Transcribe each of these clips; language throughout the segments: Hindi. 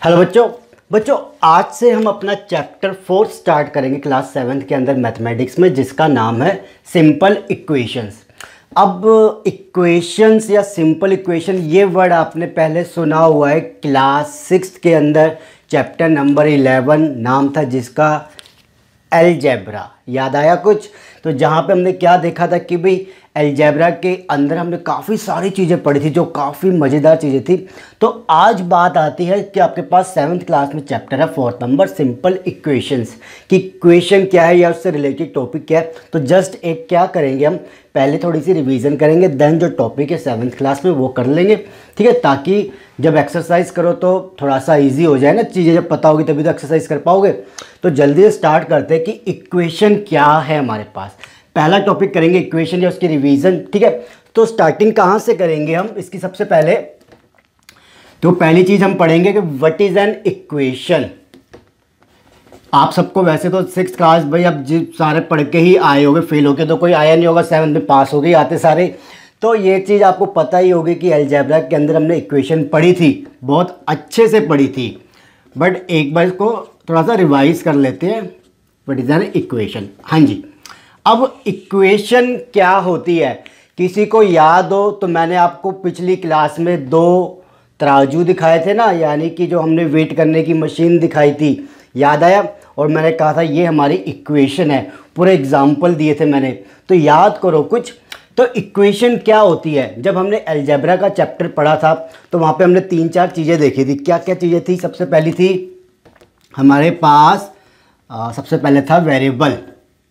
हेलो बच्चों। आज से हम अपना चैप्टर 4 स्टार्ट करेंगे क्लास 7th के अंदर मैथमेटिक्स में, जिसका नाम है सिंपल इक्वेशंस। अब इक्वेशंस या सिंपल इक्वेशन ये वर्ड आपने पहले सुना हुआ है क्लास 6 के अंदर, चैप्टर नंबर 11 नाम था जिसका अलजेब्रा। याद आया कुछ? तो जहाँ पे हमने क्या देखा था कि भाई अलजेब्रा के अंदर हमने काफ़ी सारी चीज़ें पढ़ी थी जो काफ़ी मज़ेदार चीज़ें थी। तो आज बात आती है कि आपके पास 7th क्लास में चैप्टर है 4th नंबर सिंपल इक्वेशंस कि इक्वेशन क्या है या उससे रिलेटेड टॉपिक क्या है। तो जस्ट एक क्या करेंगे, हम पहले थोड़ी सी रिवीजन करेंगे, देन जो टॉपिक है 7th क्लास में वो कर लेंगे, ठीक है, ताकि जब एक्सरसाइज करो तो थोड़ा सा ईजी हो जाए ना, चीज़ें जब पता होगी तभी तो एक्सरसाइज कर पाओगे। तो जल्दी से स्टार्ट करते हैं कि इक्वेशन क्या है हमारे पास। पहला टॉपिक करेंगे इक्वेशन या उसकी रिवीजन, ठीक है। तो स्टार्टिंग कहाँ से करेंगे हम इसकी? सबसे पहले तो पहली चीज़ हम पढ़ेंगे कि व्हाट इज़ एन इक्वेशन। आप सबको वैसे तो 6th क्लास भाई अब सारे पढ़ के ही आए होंगे, फेल होके तो कोई आया नहीं होगा, 7th में पास हो गए आते सारे। तो ये चीज़ आपको पता ही होगी कि अलजेब्रा के अंदर हमने इक्वेशन पढ़ी थी, बहुत अच्छे से पढ़ी थी, बट एक बार इसको थोड़ा सा रिवाइज कर लेते हैं। What is an equation? हाँ जी, अब इक्वेशन क्या होती है किसी को याद हो तो मैंने आपको पिछली क्लास में 2 तराजू दिखाए थे ना, यानी कि जो हमने वेट करने की मशीन दिखाई थी, याद आया? और मैंने कहा था ये हमारी इक्वेशन है, पूरे एग्जाम्पल दिए थे मैंने, तो याद करो कुछ। तो इक्वेशन क्या होती है? जब हमने अलजेब्रा का चैप्टर पढ़ा था तो वहाँ पे हमने 3-4 चीज़ें देखी थी। क्या क्या चीज़ें थी? सबसे पहली थी हमारे पास सबसे पहले था वेरिएबल।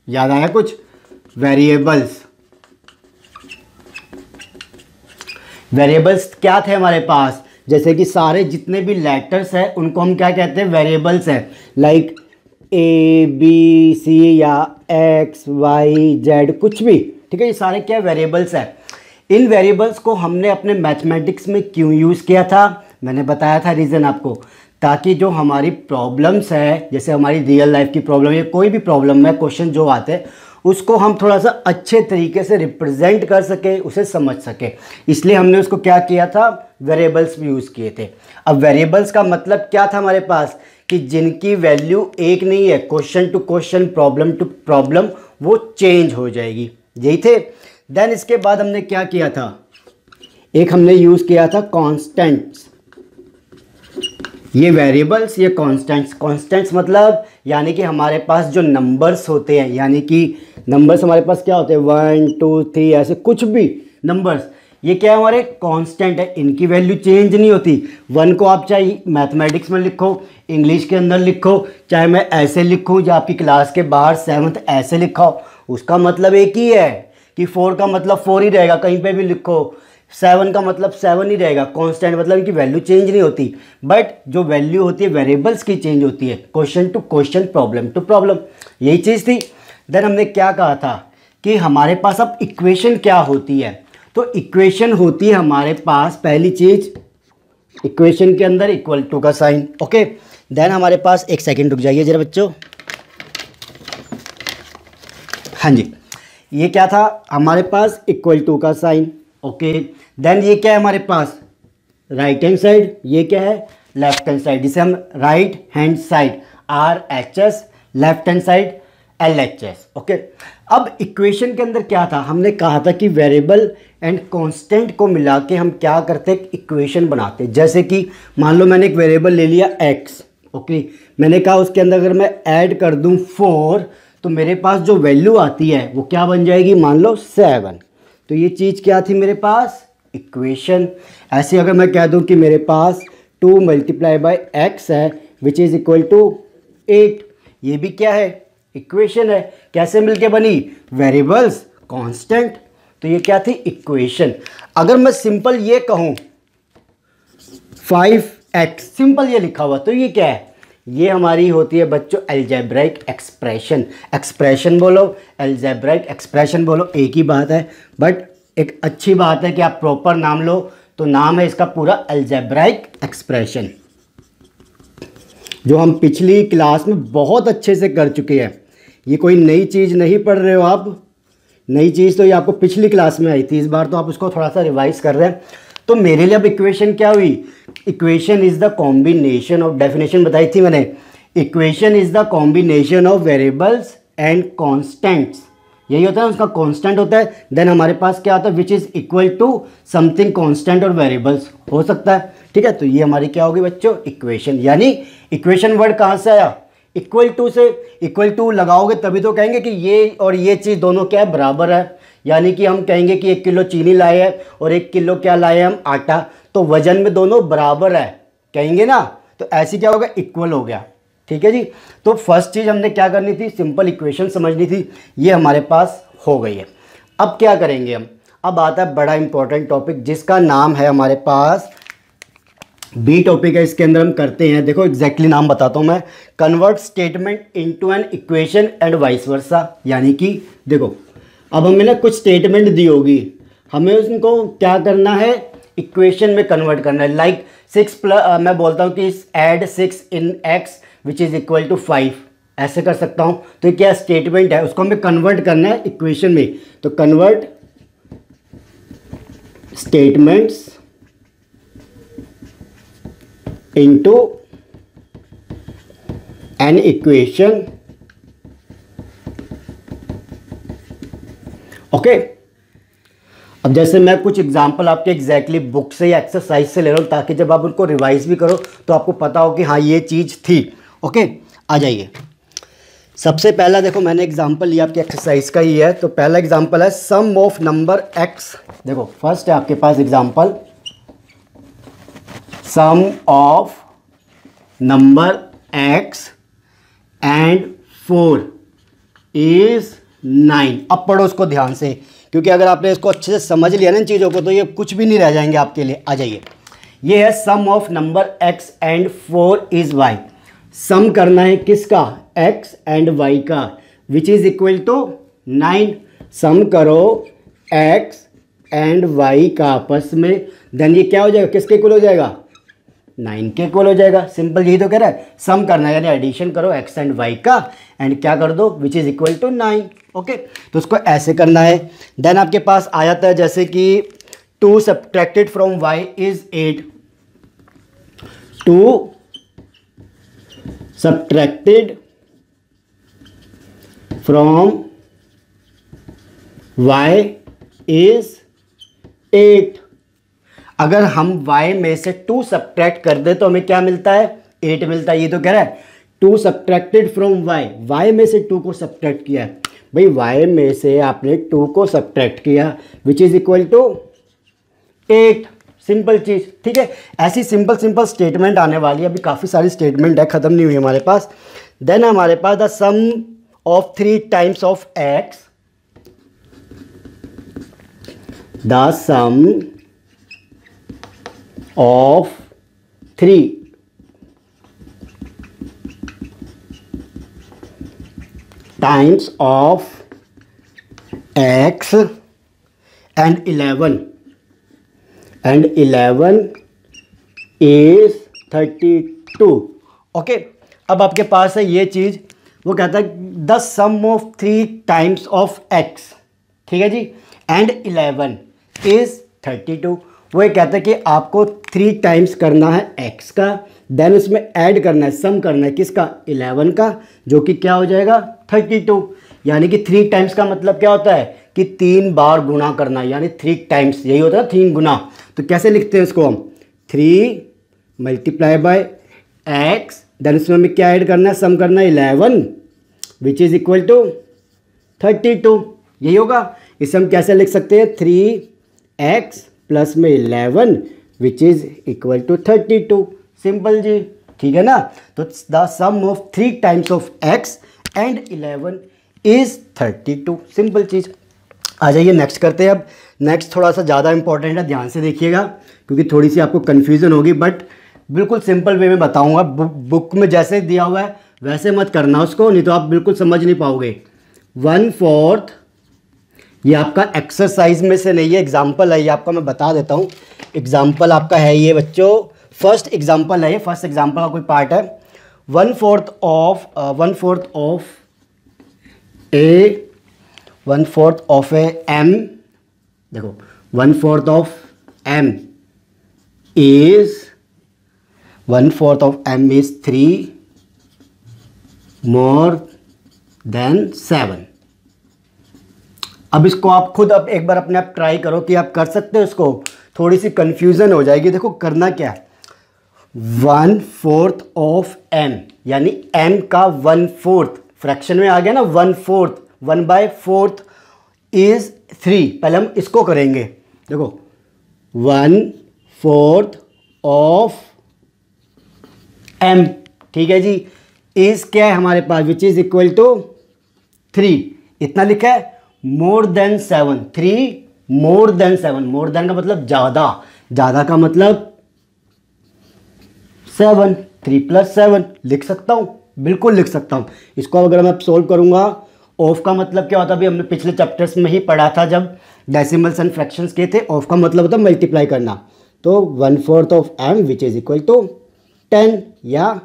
याद आया कुछ? वेरिएबल्स क्या थे हमारे पास? जैसे कि सारे जितने भी लेटर्स हैं उनको हम क्या कहते हैं? वेरिएबल्स हैं, लाइक ए बी सी या एक्स वाई जेड, कुछ भी, ठीक है, ये सारे क्या वेरिएबल्स हैं। इन वेरिएबल्स को हमने अपने मैथमेटिक्स में क्यों यूज़ किया था? मैंने बताया था रीज़न आपको, ताकि जो हमारी प्रॉब्लम्स है, जैसे हमारी रियल लाइफ की प्रॉब्लम या कोई भी प्रॉब्लम है, क्वेश्चन जो आते हैं उसको हम थोड़ा सा अच्छे तरीके से रिप्रेजेंट कर सके, उसे समझ सके, इसलिए हमने उसको क्या किया था? वेरिएबल्स भी यूज़ किए थे। अब वेरिएबल्स का मतलब क्या था हमारे पास? कि जिनकी वैल्यू एक नहीं है, question to question, problem to problem वो चेंज हो जाएगी, यही थे। देन इसके बाद हमने क्या किया था? एक हमने यूज़ किया था कॉन्स्टेंट्स। ये वेरिएबल्स, ये कॉन्स्टेंट्स मतलब यानी कि हमारे पास जो नंबर्स होते हैं, यानी कि नंबर्स हमारे पास क्या होते हैं 1 2 3 ऐसे कुछ भी नंबर्स, ये क्या है? हमारे कांस्टेंट है, इनकी वैल्यू चेंज नहीं होती। 1 को आप चाहे मैथमेटिक्स में लिखो, इंग्लिश के अंदर लिखो, चाहे मैं ऐसे लिखूँ या आपकी क्लास के बाहर 7th ऐसे लिखा हो, उसका मतलब एक ही है कि 4 का मतलब 4 ही रहेगा, कहीं पे भी लिखो। 7 का मतलब 7 ही रहेगा। कांस्टेंट मतलब इनकी वैल्यू चेंज नहीं होती, बट जो वैल्यू होती है वेरिएबल्स की चेंज होती है, question to question, problem to problem, यही चीज़ थी। देन हमने क्या कहा था कि हमारे पास अब इक्वेशन क्या होती है? तो इक्वेशन होती है हमारे पास, पहली चीज़ इक्वेशन के अंदर इक्वल टू का साइन, ओके। देन हमारे पास, एक सेकेंड रुक जाइए जरा बच्चों, हाँ जी, ये क्या था हमारे पास? इक्वल टू का साइन, ओके। देन ये क्या है हमारे पास? राइट हैंड साइड, ये क्या है? लेफ्ट हैंड साइड, जिसे हम right hand side RHS, left hand side LHS, okay. अब इक्वेशन के अंदर क्या था? हमने कहा था कि वेरिएबल एंड कांस्टेंट को मिला के हम क्या करते हैं? इक्वेशन बनाते हैं। जैसे कि मान लो मैंने एक वेरिएबल ले लिया x, ओके, मैंने कहा उसके अंदर अगर मैं ऐड कर दूं 4 तो मेरे पास जो वैल्यू आती है वो क्या बन जाएगी? मान लो 7। तो ये चीज़ क्या थी मेरे पास? इक्वेशन। ऐसे अगर मैं कह दूं कि मेरे पास 2 × x है विच इज़ इक्वल टू 8, ये भी क्या है? इक्वेशन है। कैसे मिलके बनी? वेरिएबल्स, कांस्टेंट, तो ये क्या थी? इक्वेशन। अगर मैं सिंपल ये कहूँ 5x, सिंपल ये लिखा हुआ, तो ये क्या है? ये हमारी होती है बच्चों अलजेब्राइक एक्सप्रेशन। एक्सप्रेशन बोलो, अलजेब्राइक एक्सप्रेशन बोलो, एक ही बात है, बट एक अच्छी बात है कि आप प्रॉपर नाम लो, तो नाम है इसका पूरा अलजेब्राइक एक्सप्रेशन, जो हम पिछली क्लास में बहुत अच्छे से कर चुके हैं। ये कोई नई चीज़ नहीं पढ़ रहे हो आप, नई चीज़ तो ये आपको पिछली क्लास में आई थी, इस बार तो आप उसको थोड़ा सा रिवाइज कर रहे हैं। तो मेरे लिए अब इक्वेशन क्या हुई, equation is the combination of, definition बताई थी मैंने, equation is the combination of variables and constants, यही होता है उसका कांस्टेंट होता है, देन हमारे पास क्या होता है which is equal to something constant और वेरिएबल्स हो सकता है, ठीक है। तो ये हमारी क्या होगी बच्चों, इक्वेशन। यानी इक्वेशन वर्ड कहाँ से आया, इक्वल टू से, इक्वल टू लगाओगे तभी तो कहेंगे कि ये और ये चीज़ दोनों क्या है, बराबर है। यानी कि हम कहेंगे कि 1 किलो चीनी लाए हैं और 1 किलो क्या लाए हम, आटा, तो वजन में दोनों बराबर है कहेंगे ना, तो ऐसे क्या होगा, इक्वल हो गया, ठीक है जी। तो फर्स्ट चीज़ हमने क्या करनी थी, सिंपल इक्वेशन समझनी थी, ये हमारे पास हो गई है। अब क्या करेंगे हम, अब आता है बड़ा इंपॉर्टेंट टॉपिक जिसका नाम है हमारे पास बी टॉपिक है, इसके अंदर हम करते हैं, देखो एग्जैक्टली नाम बताता हूँ मैं, convert statement into an equation and vice versa. यानी कि देखो अब हमें ना कुछ स्टेटमेंट दी होगी, हमें उनको क्या करना है, इक्वेशन में कन्वर्ट करना है। लाइक 6 प्लस, मैं बोलता हूँ कि add 6 in x which is equal to 5, ऐसे कर सकता हूँ। तो ये क्या स्टेटमेंट है, उसको हमें कन्वर्ट करना है इक्वेशन में। तो convert statements into an equation, okay. अब जैसे मैं कुछ एग्जांपल आपके एग्जैक्टली बुक से या एक्सरसाइज से ले रहा हूँ ताकि जब आप उनको रिवाइज भी करो तो आपको पता हो कि हाँ ये चीज़ थी, ओके। आ जाइए, सबसे पहला देखो मैंने एग्जांपल लिया आपके एक्सरसाइज का ही है, तो पहला एग्जांपल है सम ऑफ नंबर x। देखो फर्स्ट है आपके पास example, sum of number x and 4 is 9। अब पढ़ो उसको ध्यान से, क्योंकि अगर आपने इसको अच्छे से समझ लिया ना इन चीज़ों को तो ये कुछ भी नहीं रह जाएंगे आपके लिए। आ जाइए, ये है sum of number x and 4 is y। Sum करना है किसका, x एंड y का, which is equal to 9। Sum करो x एंड y का आपस में, देन ये क्या हो जाएगा, किसके इक्वल हो जाएगा, 9 के इक्वल हो जाएगा। सिंपल यही तो कह रहा है, सम करना है यानी एडिशन करो x एंड y का एंड क्या कर दो, which is equal to 9, okay. तो उसको ऐसे करना है। देन आपके पास आ जाता है जैसे कि 2 subtracted from y is 8, 2 subtracted from y is 8। अगर हम y में से 2 सब्ट्रैक्ट कर दे तो हमें क्या मिलता है, 8 मिलता है। ये तो कह रहा है 2 सब्ट्रैक्टेड फ्रॉम y में से 2 को सब्ट्रैक्ट किया है भाई, y में से आपने 2 को सब्ट्रैक्ट किया which is equal to 8। Simple चीज़, ठीक है। ऐसी सिंपल सिंपल स्टेटमेंट आने वाली है, अभी काफ़ी सारी स्टेटमेंट है, ख़त्म नहीं हुई हमारे पास। देन हमारे पास the sum of 3 times of x, the sum of 3 times of x and 11 is 32, okay. अब आपके पास है ये चीज़, वो कहता है the sum of 3 times of x, ठीक है जी, एंड 11 इज 32। वो ये कहता है कि आपको 3 टाइम्स करना है x का, देन उसमें ऐड करना है, सम करना है किसका, 11 का, जो कि क्या हो जाएगा 32। यानी कि 3 टाइम्स का मतलब क्या होता है कि 3 बार गुना करना, यानी 3 टाइम्स, यही होता है 3 गुना। तो कैसे लिखते हैं इसको हम, 3 मल्टीप्लाई बाय x, देन इसमें हमें क्या ऐड करना है, सम करना है 11 विच इज इक्वल टू 32, यही होगा। इसे हम कैसे लिख सकते हैं, 3x प्लस में 11 which is equal to 32, simple जी, ठीक है ना। तो the sum of 3 times of x and 11 is 32, simple चीज़। आ जाइए नेक्स्ट करते हैं। अब नेक्स्ट थोड़ा सा ज़्यादा इंपॉर्टेंट है, ध्यान से देखिएगा क्योंकि थोड़ी सी आपको कन्फ्यूज़न होगी, बट बिल्कुल सिंपल वे में बताऊंगा। बुक में जैसे दिया हुआ है वैसे मत करना उसको, नहीं तो आप बिल्कुल समझ नहीं पाओगे। 1/4 ये आपका एक्सरसाइज में से नहीं है, एग्जाम्पल है, ये आपका मैं बता देता हूँ। एग्जाम्पल आपका है ये बच्चों, फर्स्ट एग्जाम्पल है ये, फर्स्ट एग्जाम्पल का कोई पार्ट है। 1/4 ऑफ ए m, देखो 1/4 of m is 1/4 of m is 3 more than 7। अब इसको आप खुद अब एक बार अपने आप ट्राई करो कि आप कर सकते हो इसको, थोड़ी सी कंफ्यूजन हो जाएगी। देखो करना क्या है, 1/4 ऑफ m यानी m का 1/4 फ्रैक्शन में आ गया ना, 1/4 1/4 इज 3। पहले हम इसको करेंगे, देखो 1/4 ऑफ m, ठीक है जी, इज क्या है हमारे पास, विच इज इक्वल टू 3, इतना लिखा है, more than 7, 3 more than 7, more than का मतलब ज़्यादा, ज़्यादा का मतलब 7, 3 + 7 लिख सकता हूँ, बिल्कुल लिख सकता हूँ। इसको अगर मैं सोल्व करूँगा, ऑफ का मतलब क्या होता है, अभी हमने पिछले चैप्टर्स में ही पढ़ा था जब डेसिमल्स एंड फ्रैक्शंस के थे, ऑफ का मतलब होता है मल्टीप्लाई करना। तो 1/4 of m which is equal to 10 या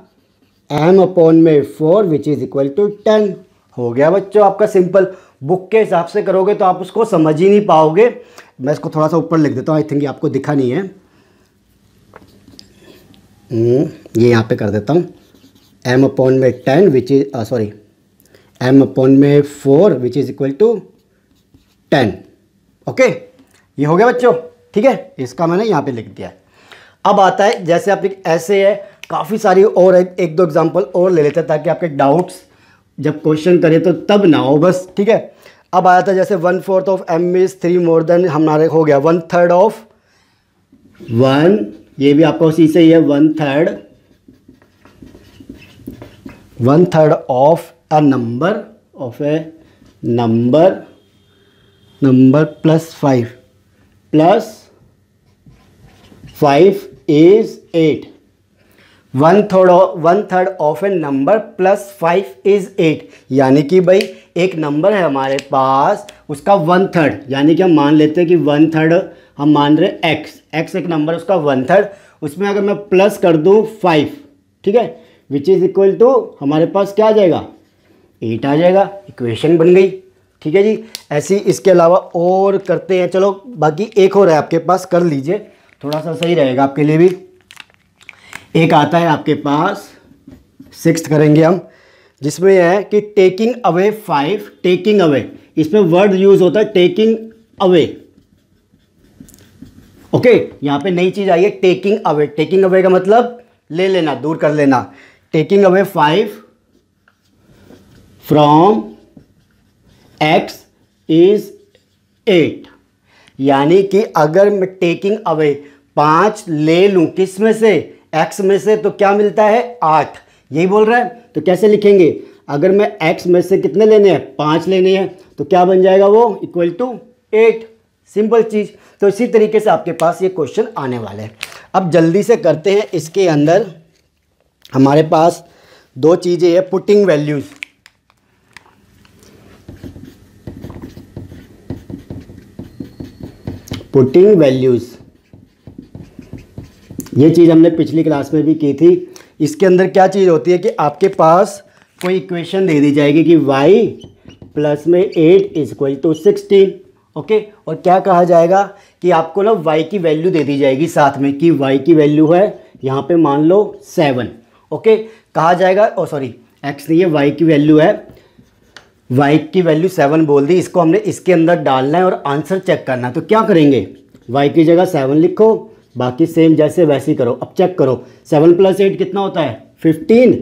m/4 which is equal to 10। हो गया बच्चों आपका सिंपल। बुक के हिसाब से करोगे तो आप उसको समझ ही नहीं पाओगे। मैं इसको थोड़ा सा ऊपर लिख देता हूँ, आई थिंक ये आपको दिखा नहीं है, ये यहाँ पे कर देता हूँ, m/10 which is sorry m/4 which is equal to 10। Okay, ये हो गया बच्चों, ठीक है, इसका मैंने यहाँ पे लिख दिया है। अब आता है, जैसे आप ऐसे है, काफ़ी सारी और एक दो एग्जांपल और ले लेते हैं ताकि आपके डाउट्स जब क्वेश्चन करें तो तब ना हो बस, ठीक है। अब आया था जैसे 1/4 of m is 3 more than, हमारे हो गया 1/3 ऑफ 1, ये भी आपका उसी से ही है, 1/3 of a number plus 5 is 8। 1/3 of A number plus 5 is 8, यानी कि भाई एक नंबर है हमारे पास, उसका 1/3, यानी कि हम मान लेते हैं कि 1/3 हम मान रहे x एक नंबर, उसका 1/3, उसमें अगर मैं प्लस कर दूं 5, ठीक है, विच इज़ इक्वल टू हमारे पास क्या आ जाएगा, 8 आ जाएगा। इक्वेशन बन गई, ठीक है जी। ऐसी इसके अलावा और करते हैं, चलो बाकी एक और है आपके पास, कर लीजिए, थोड़ा सा सही रहेगा आपके लिए भी। एक आता है आपके पास, 6th करेंगे हम, जिसमें है कि टेकिंग अवे 5, टेकिंग अवे, इसमें वर्ड यूज होता है टेकिंग अवे। ओके, यहाँ पे नई चीज आई है, टेकिंग अवे। टेकिंग अवे का मतलब ले लेना, दूर कर लेना। Taking away 5 from x is 8, यानी कि अगर मैं टेकिंग अवे 5 ले लूं किस में से, x में से, तो क्या मिलता है, 8, यही बोल रहा है। तो कैसे लिखेंगे, अगर मैं x में से कितने लेने हैं, 5 लेने हैं, तो क्या बन जाएगा वो, इक्वल टू 8, सिंपल चीज़। तो इसी तरीके से आपके पास ये क्वेश्चन आने वाले हैं। अब जल्दी से करते हैं, इसके अंदर हमारे पास दो चीज़ें हैं, पुटिंग वैल्यूज़। पुटिंग वैल्यूज़, ये चीज़ हमने पिछली क्लास में भी की थी। इसके अंदर क्या चीज़ होती है कि आपके पास कोई इक्वेशन दे दी जाएगी कि y प्लस में 8 इज इक्वल टू 16, ओके, और क्या कहा जाएगा कि आपको ना y की वैल्यू दे दी जाएगी साथ में, कि y की वैल्यू है यहाँ पे मान लो 7, ओके, कहा जाएगा, ओ सॉरी x नहीं है, y की वैल्यू है, y की वैल्यू 7 बोल दी, इसको हमने इसके अंदर डालना है और आंसर चेक करना है। तो क्या करेंगे, y की जगह 7 लिखो, बाकी सेम जैसे वैसे ही करो। अब चेक करो, 7 + 8 कितना होता है, 15,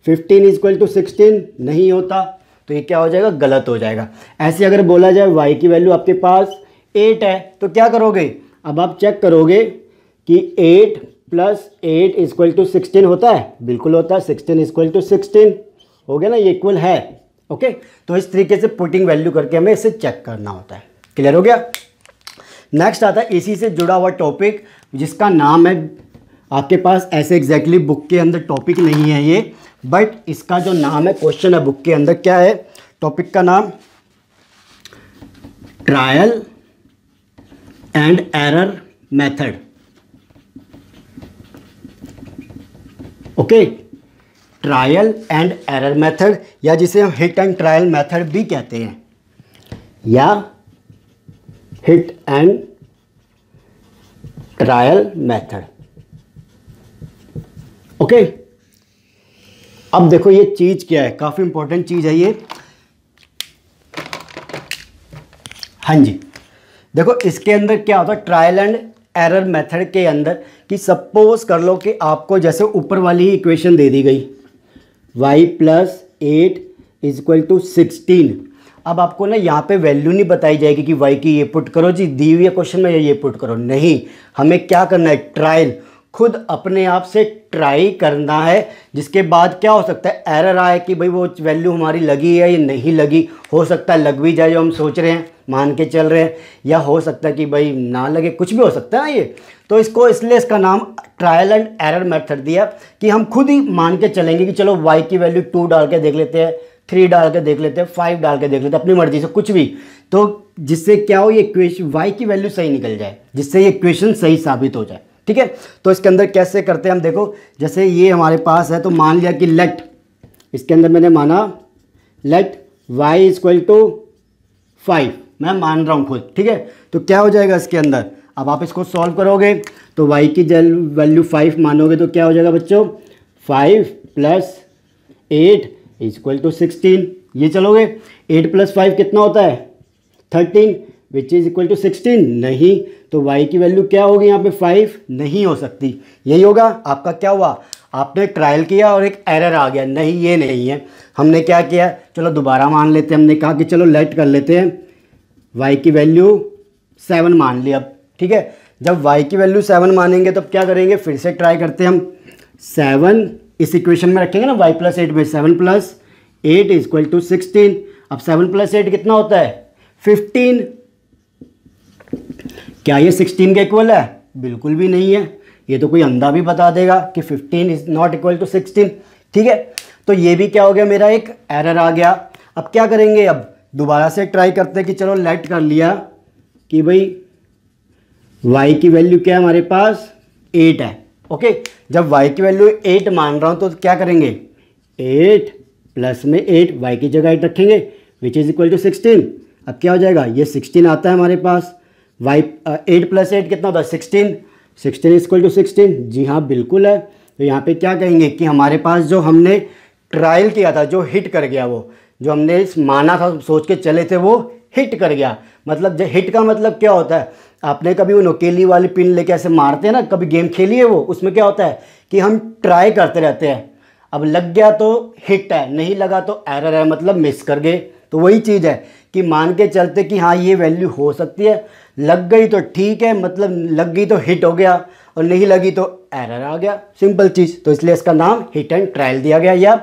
15 इज इक्वल टू 16 नहीं होता, तो ये क्या हो जाएगा, गलत हो जाएगा। ऐसे अगर बोला जाए y की वैल्यू आपके पास 8 है, तो क्या करोगे, अब आप चेक करोगे कि 8 + 8 इज इक्वल टू 16 होता है, बिल्कुल होता है, 16 इज इक्वल टू 16 हो गया ना, ये इक्वल है, ओके। तो इस तरीके से पुटिंग वैल्यू करके हमें इसे चेक करना होता है। क्लियर हो गया। नेक्स्ट आता है इसी से जुड़ा हुआ टॉपिक, जिसका नाम है, आपके पास ऐसे एग्जैक्टली बुक के अंदर टॉपिक नहीं है ये, बट इसका जो नाम है, क्वेश्चन है बुक के अंदर, क्या है टॉपिक का नाम, trial and error method. Okay, trial and error method, या जिसे हम हिट एंड ट्रायल मेथड भी कहते हैं, या hit and trial method. Okay, अब देखो ये चीज़ क्या है, काफ़ी इंपॉर्टेंट चीज़ है ये। हाँ जी, देखो इसके अंदर क्या होता है, ट्रायल एंड एरर मेथड के अंदर, कि सपोज कर लो कि आपको जैसे ऊपर वाली ही इक्वेशन दे दी गई y + 8 = 16। अब आपको ना यहाँ पे वैल्यू नहीं बताई जाएगी कि y की ये पुट करो जी, दी हुई है क्वेश्चन में ये पुट करो, नहीं, हमें क्या करना है, ट्रायल, खुद अपने आप से ट्राई करना है। जिसके बाद क्या हो सकता है, एरर आए कि भाई वो वैल्यू हमारी लगी है या नहीं लगी, हो सकता है लग भी जाए जो हम सोच रहे हैं, मान के चल रहे हैं, या हो सकता है कि भाई ना लगे, कुछ भी हो सकता है ना ये। तो इसको इसलिए इसका नाम ट्रायल एंड एरर मेथड दिया कि हम खुद ही मान के चलेंगे कि चलो y की वैल्यू 2 डाल के देख लेते हैं, 3 डाल के देख लेते हैं, 5 डाल के देख लेते हैं, अपनी मर्जी से कुछ भी, तो जिससे क्या हो, ये इक्वेशन y की वैल्यू सही निकल जाए, जिससे ये इक्वेशन सही साबित हो जाए। ठीक है, तो इसके अंदर कैसे करते हैं हम, देखो जैसे ये हमारे पास है, तो मान लिया कि लेट, इसके अंदर मैंने माना लेट y = 5, मैं मान रहा हूँ खुद। ठीक है, तो क्या हो जाएगा इसके अंदर, अब आप इसको सॉल्व करोगे तो y की वैल्यू 5 मानोगे तो क्या हो जाएगा बच्चों, 5 + 8 = 16। ये चलोगे, 8 + 5 कितना होता है, 13, विच इज इक्वल टू 16, नहीं, तो y की वैल्यू क्या होगी यहाँ पे, 5 नहीं हो सकती। यही होगा आपका, क्या हुआ, आपने ट्रायल किया और एक एरर आ गया, नहीं ये नहीं है। हमने क्या किया, चलो दोबारा मान लेते हैं, हमने कहा कि चलो लेट कर लेते हैं, y की वैल्यू 7 मान लिया। अब ठीक है, जब y की वैल्यू 7 मानेंगे तो क्या करेंगे, फिर से ट्राई करते हैं हम, 7 इस इक्वेशन में रखेंगे ना, y + 8 में, 7 + 8 = 16। अब 7 + 8 कितना होता है, 15। क्या ये 16 के इक्वल है, बिल्कुल भी नहीं है, ये तो कोई अंधा भी बता देगा कि 15 इज नॉट इक्वल टू 16। ठीक है, तो ये भी क्या हो गया, मेरा एक एरर आ गया। अब क्या करेंगे, अब दोबारा से ट्राई करते हैं कि चलो लेट कर लिया कि भाई y की वैल्यू क्या है हमारे पास, 8 है। ओके, जब y की वैल्यू 8 मान रहा हूँ तो क्या करेंगे, 8 प्लस में 8, y की जगह 8 रखेंगे, विच इज इक्वल टू 16। अब क्या हो जाएगा, ये 16 आता है हमारे पास, 8 + 8 कितना होता है, 16, 16 = 16, जी हाँ बिल्कुल है। तो यहाँ पे क्या कहेंगे कि हमारे पास जो हमने ट्रायल किया था, जो हिट कर गया, वो जो हमने माना था, सोच के चले थे, वो हिट कर गया। मतलब जो हिट का मतलब क्या होता है, आपने कभी वो नोकेली वाली पिन लेके ऐसे मारते हैं ना, कभी गेम खेली है वो, उसमें क्या होता है कि हम ट्राई करते रहते हैं, अब लग गया तो हिट है, नहीं लगा तो एरर है, मतलब मिस कर गए। तो वही चीज़ है कि मान के चलते कि हाँ ये वैल्यू हो सकती है, लग गई तो ठीक है, मतलब लग गई तो हिट हो गया, और नहीं लगी तो एरर आ गया, सिंपल चीज़। तो इसलिए इसका नाम हिट एंड ट्रायल दिया गया, या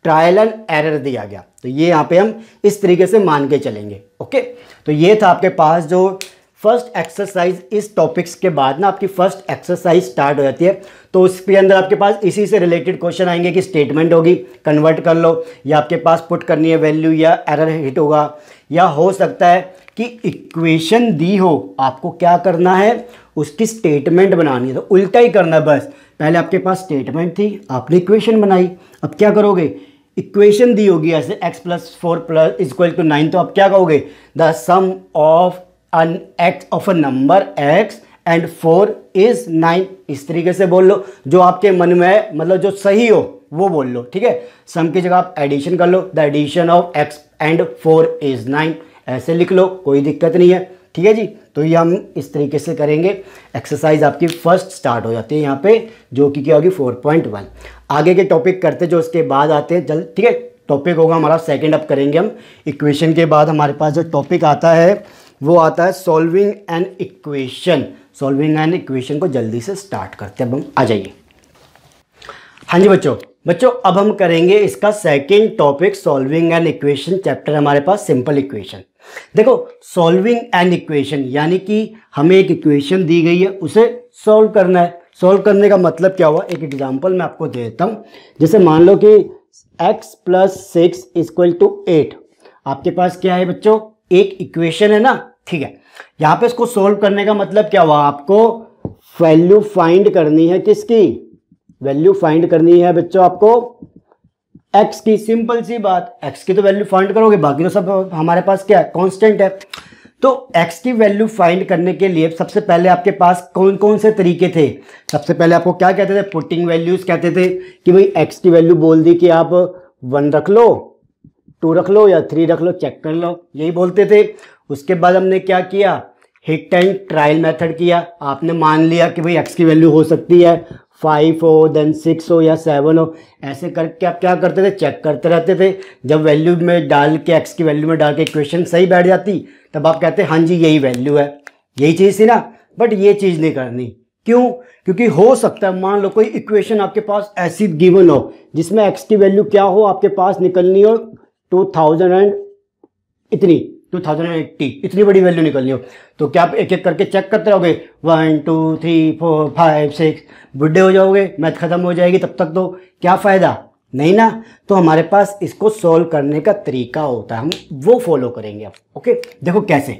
ट्रायल एंड एरर दिया गया। तो ये यहाँ पे हम इस तरीके से मान के चलेंगे। ओके, तो ये था आपके पास जो फर्स्ट एक्सरसाइज। इस टॉपिक्स के बाद ना आपकी फर्स्ट एक्सरसाइज स्टार्ट हो जाती है, तो उसके अंदर आपके पास इसी से रिलेटेड क्वेश्चन आएंगे कि स्टेटमेंट होगी, कन्वर्ट कर लो, या आपके पास पुट करनी है वैल्यू, या एरर हिट होगा, या हो सकता है कि इक्वेशन दी हो, आपको क्या करना है, उसकी स्टेटमेंट बनानी है। तो उल्टा ही करना है बस, पहले आपके पास स्टेटमेंट थी, आपने इक्वेशन बनाई, अब क्या करोगे, इक्वेशन दी होगी ऐसे x + 4 = 9, तो आप क्या कहोगे, the sum of an x of a number x and 4 is 9, इस तरीके से बोल लो, जो आपके मन में है, मतलब जो सही हो वो बोल लो। ठीक है, सम की जगह आप एडिशन कर लो, the addition of x and 4 is 9, ऐसे लिख लो, कोई दिक्कत नहीं है। ठीक है जी, तो ये हम इस तरीके से करेंगे। एक्सरसाइज आपकी फर्स्ट स्टार्ट हो जाती है यहाँ पे, जो कि क्या होगी 4.1। आगे के टॉपिक करते जो उसके बाद आते हैं जल्द। ठीक है, टॉपिक होगा हमारा सेकेंड, अब करेंगे हम इक्वेशन के बाद हमारे पास जो टॉपिक आता है वो आता है solving an equation. Solving an equation को जल्दी से स्टार्ट करते हैं, अब हम आ जाइए। हाँ जी बच्चों अब हम करेंगे इसका second topic, solving an equation. Chapter हमारे पास सिंपल इक्वेशन। देखो सॉल्विंग एन इक्वेशन यानी कि हमें एक इक्वेशन दी गई है, उसे सॉल्व करना है। सॉल्व करने का मतलब क्या हुआ, एक एग्जांपल मैं आपको दे देता हूँ। जैसे मान लो कि x + 6 = 8, आपके पास क्या है बच्चों, एक इक्वेशन है ना। ठीक है, यहाँ पे इसको सोल्व करने का मतलब क्या हुआ, आपको वैल्यू फाइंड करनी है, किसकी वैल्यू फाइंड करनी है बच्चों, आपको x की। सिंपल सी बात, x की तो वैल्यू फाइंड करोगे, बाकी तो सब हमारे पास क्या है, कांस्टेंट है। तो x की वैल्यू फाइंड करने के लिए सबसे पहले आपके पास कौन कौन से तरीके थे। सबसे पहले आपको क्या कहते थे, पुटिंग वैल्यूज कहते थे कि भाई x की वैल्यू बोल दी कि आप 1 रख लो, 2 रख लो या 3 रख लो, चेक कर लो, यही बोलते थे। उसके बाद हमने क्या किया, हिट एंड ट्रायल मेथड किया। आपने मान लिया कि भाई x की वैल्यू हो सकती है 5 हो, देन 6 हो या 7 हो, ऐसे करके आप क्या करते थे, चेक करते रहते थे। जब वैल्यू में डाल के x की वैल्यू में डाल के इक्वेशन सही बैठ जाती तब आप कहते हाँ जी यही वैल्यू है, यही चीज़ थी ना। बट ये चीज़ नहीं करनी, क्यों, क्योंकि हो सकता है मान लो कोई इक्वेशन आपके पास ऐसी गिवन हो जिसमें x की वैल्यू क्या हो, आपके पास निकलनी हो 2000 एंड इतनी 2080, इतनी बड़ी वैल्यू निकलनी हो, तो क्या आप एक एक करके चेक करते रहोगे 1 2 3 4 5 6, बुढ़े हो जाओगे, मैथ खत्म हो जाएगी तब तक, तो क्या फ़ायदा, नहीं ना। तो हमारे पास इसको सॉल्व करने का तरीका होता है, हम वो फॉलो करेंगे अब। ओके, देखो कैसे।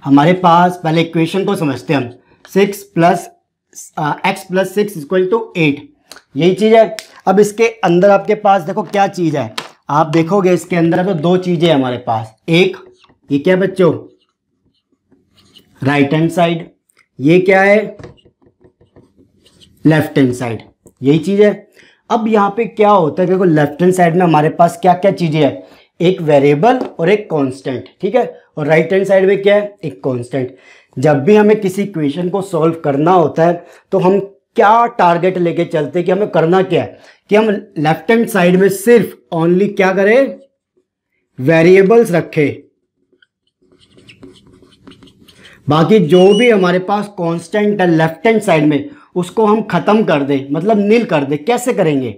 हमारे पास पहले इक्वेशन को समझते हैं हम, 6 plus x plus 6 equal to 8, यही चीज़ है। अब इसके अंदर आपके पास देखो क्या चीज़ है, आप देखोगे इसके अंदर तो दो चीज़ें हमारे पास, एक ये क्या है बच्चों, राइट हैंड साइड, ये क्या है, लेफ्ट हैंड साइड, यही चीज़ है। अब यहाँ पे क्या होता है, देखो लेफ्ट हैंड साइड में हमारे पास क्या क्या चीज़ें हैं, एक वेरिएबल और एक कांस्टेंट, ठीक है, और राइट हैंड साइड में क्या है, एक कांस्टेंट। जब भी हमें किसी इक्वेशन को सॉल्व करना होता है तो हम क्या टारगेट लेके चलते हैं कि हमें करना क्या है, कि हम लेफ्ट हैंड साइड में सिर्फ ओनली क्या करें, वेरिएबल्स रखें, बाकी जो भी हमारे पास कांस्टेंट है लेफ्ट हैंड साइड में उसको हम खत्म कर दें, मतलब नील कर दें। कैसे करेंगे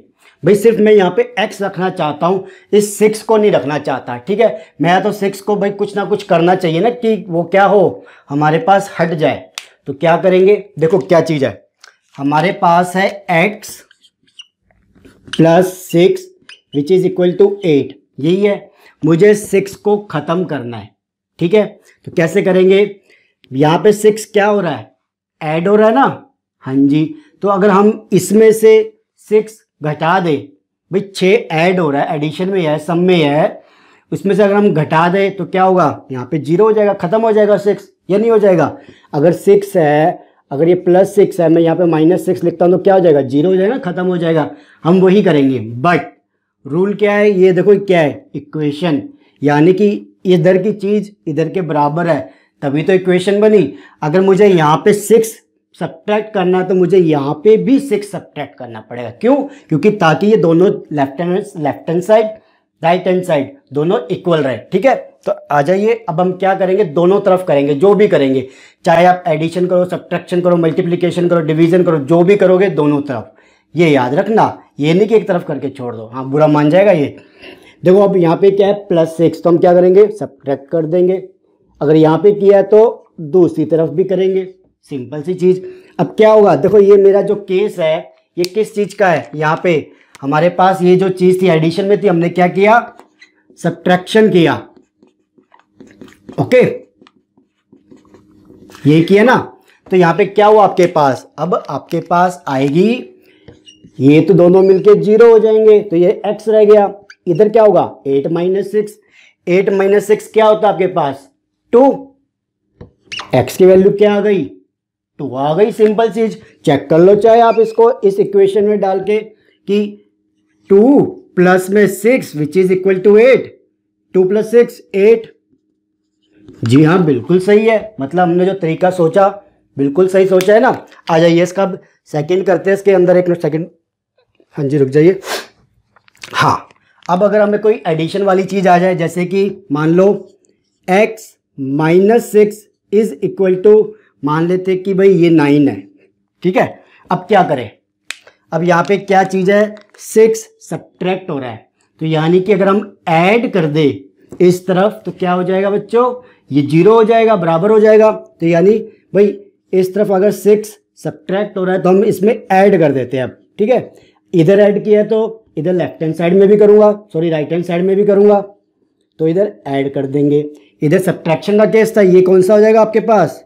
भाई, सिर्फ मैं यहाँ पे x रखना चाहता हूँ, इस 6 को नहीं रखना चाहता, ठीक है, मैं तो 6 को भाई कुछ ना कुछ करना चाहिए ना कि वो क्या हो, हमारे पास हट जाए। तो क्या करेंगे, देखो क्या चीज़ है, हमारे पास है x plus 6 which is equal to 8, यही है, मुझे 6 को ख़त्म करना है, ठीक है। तो कैसे करेंगे, यहाँ पे 6 क्या हो रहा है, ऐड हो रहा है ना, हाँ जी। तो अगर हम इसमें से 6 घटा दें, भाई 6 ऐड हो रहा है, एडिशन में है, सम में है, उसमें से अगर हम घटा दें तो क्या होगा, यहाँ पे 0 हो जाएगा, ख़त्म हो जाएगा 6, या नहीं हो जाएगा। अगर 6 है, अगर ये प्लस 6 है, मैं यहाँ पे -6 लिखता हूँ तो क्या हो जाएगा, 0 हो जाएगा, ख़त्म हो जाएगा। हम वही करेंगे, बट रूल क्या है, ये देखो क्या है, इक्वेशन, यानी कि इधर की चीज़ इधर के बराबर है तभी तो इक्वेशन बनी। अगर मुझे यहाँ पे 6 सब्ट्रैक्ट करना है तो मुझे यहाँ पे भी 6 सब्ट्रैक्ट करना पड़ेगा, क्यों, क्योंकि ताकि ये दोनों left hand side right hand side दोनों इक्वल रहे, ठीक है। तो आ जाइए, अब हम क्या करेंगे, दोनों तरफ करेंगे, जो भी करेंगे, चाहे आप एडिशन करो, सब्ट्रैक्शन करो, मल्टीप्लिकेशन करो, डिवीजन करो, जो भी करोगे दोनों तरफ, ये याद रखना, ये नहीं कि एक तरफ करके छोड़ दो, हाँ बुरा मान जाएगा ये। देखो अब यहाँ पे क्या है, +6, तो हम क्या करेंगे, सब्ट्रैक्ट कर देंगे। अगर यहाँ पे किया है तो दूसरी तरफ भी करेंगे, सिंपल सी चीज़। अब क्या होगा, देखो ये मेरा जो केस है ये किस चीज़ का है, यहाँ पे हमारे पास ये जो चीज़ थी एडिशन में थी, हमने क्या किया, सब्ट्रैक्शन किया, ओके, ये किया ना। तो यहाँ पे क्या हुआ आपके पास, अब आपके पास आएगी, ये तो दोनों मिलके 0 हो जाएंगे, तो ये x रह गया, इधर क्या होगा 8 - 6, 8 - 6 क्या होता है आपके पास 2, x की वैल्यू क्या आ गई, 2 आ गई, सिंपल चीज, चेक कर लो चाहे आप इसको इस इक्वेशन में डाल के कि 2 प्लस में 6 विच इज इक्वल टू 8, 2 + 6 8, जी हाँ बिल्कुल सही है, मतलब हमने जो तरीका सोचा बिल्कुल सही सोचा है ना। आ जाइए इसका अब सेकंड करते हैं, इसके अंदर एक सेकंड, हाँ जी रुक जाइए। हाँ, अब अगर हमें कोई एडिशन वाली चीज़ आ जाए, जैसे कि मान लो x - 6 इज इक्वल टू, मान लेते कि भाई ये 9 है, ठीक है। अब क्या करें, अब यहाँ पे क्या चीज़ है, 6 सब्ट्रैक्ट हो रहा है, तो यानी कि अगर हम ऐड कर दे इस तरफ तो क्या हो जाएगा बच्चों, ये 0 हो जाएगा, बराबर हो जाएगा। तो यानी भाई इस तरफ अगर 6 सब्ट्रैक्ट हो रहा है तो हम इसमें ऐड कर देते हैं अब, ठीक है। इधर ऐड किया तो इधर लेफ्ट हैंड साइड में भी करूँगा, सॉरी राइट हैंड साइड में भी करूँगा, तो इधर ऐड कर देंगे। इधर सब्ट्रैक्शन का केस था, ये कौन सा हो जाएगा आपके पास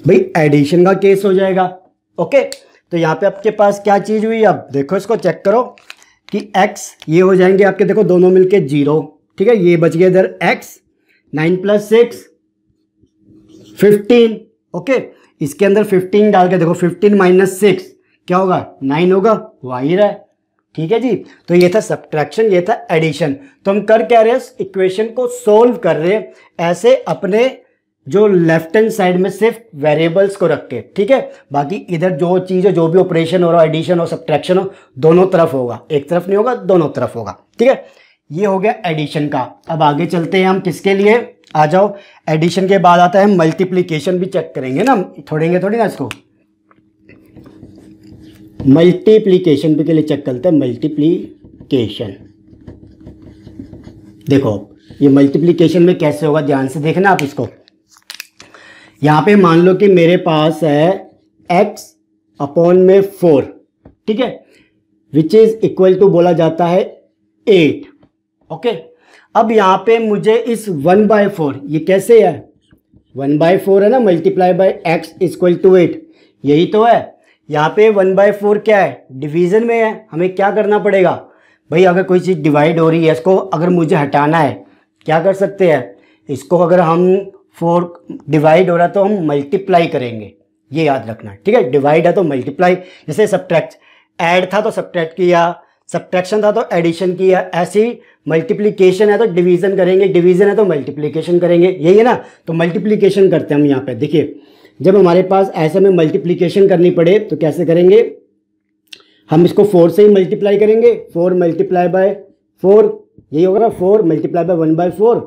भाई, एडिशन का केस हो जाएगा, ओके। तो यहाँ पे आपके पास क्या चीज़ हुई, अब देखो इसको चेक करो कि x ये हो जाएंगे आपके, देखो दोनों मिलके 0, ठीक है, ये बच गया इधर x 9 + 6 15। ओके, इसके अंदर 15 डाल के देखो, 15 - 6 क्या होगा, 9 होगा, वो आ ही रहा है। ठीक है जी, तो ये था सब्ट्रैक्शन, ये था एडिशन। तो हम कर क्या रहे हैं, इक्वेशन को सोल्व कर रहे हैं ऐसे अपने जो लेफ्ट हैंड साइड में सिर्फ वेरिएबल्स को रख के। ठीक है, बाकी इधर जो चीज़ है, जो भी ऑपरेशन हो रहा है, एडिशन हो सब्ट्रैक्शन हो, दोनों तरफ होगा, एक तरफ नहीं होगा, दोनों तरफ होगा। ठीक है, ये हो गया एडिशन का। अब आगे चलते हैं हम किसके लिए, आ जाओ। एडिशन के बाद आता है मल्टीप्लिकेशन, भी चेक करेंगे ना, छोड़ेंगे थोड़ी ना इसको। मल्टीप्लिकेशन भी के लिए चेक करते हैं, मल्टीप्लिकेशन। देखो ये मल्टीप्लिकेशन में कैसे होगा, ध्यान से देखना आप इसको। यहां पे मान लो कि मेरे पास है x अपॉन में 4, ठीक है, विच इज इक्वल टू बोला जाता है 8। ओके, अब यहां पे मुझे इस 1/4, ये कैसे है, 1/4 है ना, multiply by x equal to 8, यही तो है। यहाँ पे 1/4 क्या है, डिवीजन में है। हमें क्या करना पड़ेगा भाई, अगर कोई चीज़ डिवाइड हो रही है, इसको अगर मुझे हटाना है, क्या कर सकते हैं, इसको अगर हम 4 डिवाइड हो रहा है तो हम मल्टीप्लाई करेंगे, ये याद रखना। ठीक है, डिवाइड है तो मल्टीप्लाई, जैसे सब्ट्रैक्ट, ऐड था तो सब्ट्रैक्ट किया, सब्ट्रैक्शन था तो एडिशन किया, ऐसी मल्टीप्लिकेशन है तो डिवीजन करेंगे, डिवीजन है तो मल्टीप्लिकेशन करेंगे, यही है ना। तो मल्टीप्लिकेशन करते हैं हम यहाँ पे। देखिए, जब हमारे पास ऐसे में मल्टीप्लिकेशन करनी पड़े तो कैसे करेंगे, हम इसको 4 से ही मल्टीप्लाई करेंगे, 4 मल्टीप्लाई बाय 4, यही होगा ना, 4 मल्टीप्लाई बाय 1/4।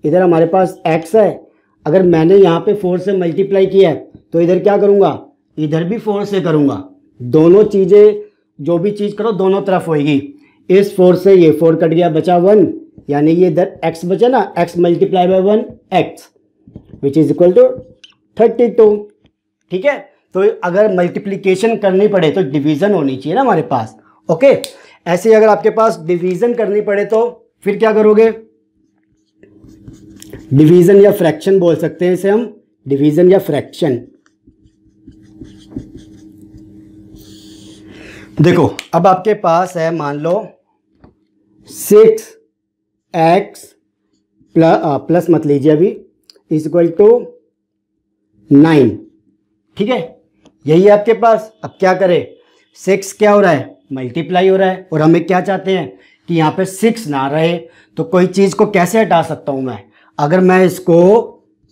इधर हमारे पास x है, अगर मैंने यहाँ पे 4 से मल्टीप्लाई किया है तो इधर क्या करूँगा, इधर भी 4 से करूँगा। दोनों चीज़ें, जो भी चीज़ करो दोनों तरफ होएगी। इस 4 से ये 4 कट गया, बचा 1, यानी ये इधर x बचा ना, x multiply by 1 x which is equal to 32। ठीक है, तो अगर मल्टीप्लिकेशन करनी पड़े तो डिवीजन होनी चाहिए ना हमारे पास। ओके, ऐसे ही अगर आपके पास डिवीजन करनी पड़े तो फिर क्या करोगे, डिवीजन या फ्रैक्शन बोल सकते हैं इसे हम, डिवीजन या फ्रैक्शन। देखो अब आपके पास है, मान लो 6x प्लस मत लीजिए अभी, इज इक्वल टू 9। ठीक है, यही है आपके पास। अब क्या करें, 6 क्या हो रहा है, मल्टीप्लाई हो रहा है, और हमें क्या चाहते हैं कि यहाँ पे 6 ना रहे। तो कोई चीज़ को कैसे हटा सकता हूँ मैं, अगर मैं इसको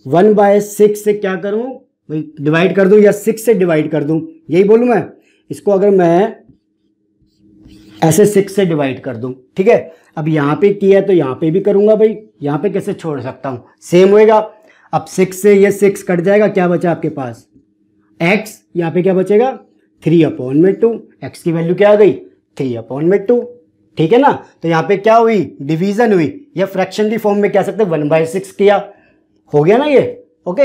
1/6 से क्या करूँ, डिवाइड कर दूँ या 6 से डिवाइड कर दूँ, यही बोलूँ मैं। इसको अगर मैं ऐसे 6 से डिवाइड कर दूँ, ठीक है, अब यहाँ पे किया है तो यहाँ पे भी करूँगा भाई, यहाँ पे कैसे छोड़ सकता हूँ, सेम होएगा। अब 6 से ये 6 कट जाएगा, क्या बचा आपके पास x, यहाँ पे क्या बचेगा 3/2, x की वैल्यू क्या आ गई 3/2। ठीक है ना, तो यहाँ पे क्या हुई, डिवीजन हुई, या फ्रैक्शन की फॉर्म में कह सकते हैं 1/6 किया, हो गया ना ये। ओके,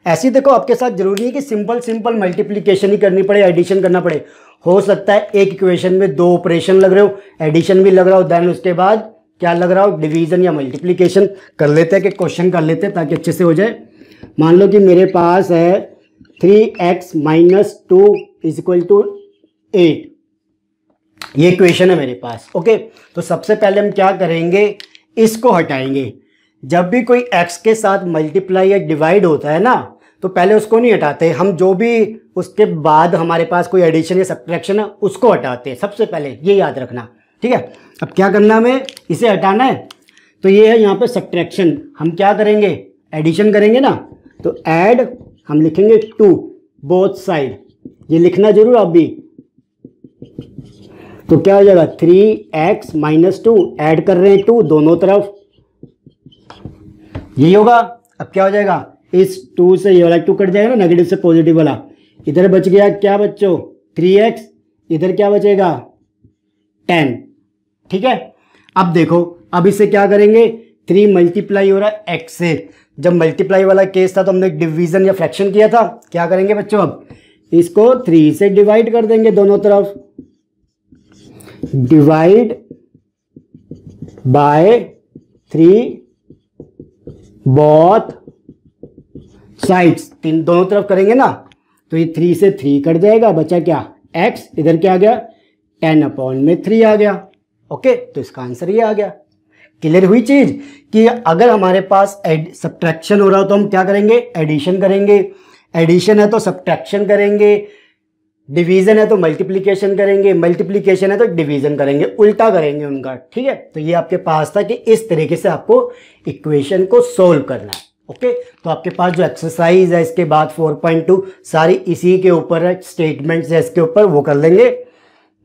ऐसे ही देखो आपके साथ जरूरी है कि सिंपल मल्टीप्लिकेशन ही करनी पड़े, एडिशन करना पड़े। हो सकता है एक इक्वेशन में 2 ऑपरेशन लग रहे हो, एडिशन भी लग रहा हो, देन उसके बाद क्या लग रहा हो, डिवीजन या मल्टीप्लिकेशन। कर लेते हैं कि क्वेश्चन कर लेते हैं ताकि अच्छे से हो जाए। मान लो कि मेरे पास है 3x - 2 इज इक्वल टू 8, ये इक्वेशन है मेरे पास। ओके, तो सबसे पहले हम क्या करेंगे, इसको हटाएंगे। जब भी कोई x के साथ मल्टीप्लाई या डिवाइड होता है ना, तो पहले उसको नहीं हटाते हम, जो भी उसके बाद हमारे पास कोई एडिशन या सब्ट्रैक्शन है उसको हटाते हैं सबसे पहले, ये याद रखना। ठीक है, अब क्या करना हमें, इसे हटाना है, तो ये है यहाँ पे सब्ट्रैक्शन। हम क्या करेंगे, एडिशन करेंगे ना, तो ऐड हम लिखेंगे 2 बोथ साइड, ये लिखना जरूर आप भी। तो क्या हो जाएगा 3x - 2, ऐड कर रहे हैं 2 दोनों तरफ, यही होगा। अब क्या हो जाएगा, इस 2 से ये वाला 2 कट जाएगा ना, नेगेटिव से पॉजिटिव वाला, इधर बच गया क्या बच्चों 3x, इधर क्या बचेगा 10। ठीक है, अब देखो, अब इसे क्या करेंगे, 3 मल्टीप्लाई हो रहा है x से, जब मल्टीप्लाई वाला केस था तो हमने डिवीजन या फ्रैक्शन किया था, क्या करेंगे बच्चों, अब इसको 3 से डिवाइड कर देंगे दोनों तरफ, डिवाइड बाय 3 बोथ साइड्स, दोनों तरफ करेंगे ना, तो ये 3 से 3 कट जाएगा, बचा क्या x, इधर क्या आ गया 10/3 आ गया। ओके, तो इसका आंसर ये आ गया। क्लियर हुई चीज कि अगर हमारे पास सब्ट्रैक्शन हो रहा हो तो हम क्या करेंगे, एडिशन करेंगे, एडिशन है तो सब्ट्रैक्शन करेंगे, डिवीजन है तो मल्टीप्लिकेशन करेंगे, मल्टीप्लिकेशन है तो डिवीजन करेंगे, उल्टा करेंगे उनका। ठीक है, तो ये आपके पास था कि इस तरीके से आपको इक्वेशन को सोल्व करना है। ओके, तो आपके पास जो एक्सरसाइज है इसके बाद 4.2 सारी इसी के ऊपर है, स्टेटमेंट्स है इसके ऊपर, वो कर लेंगे।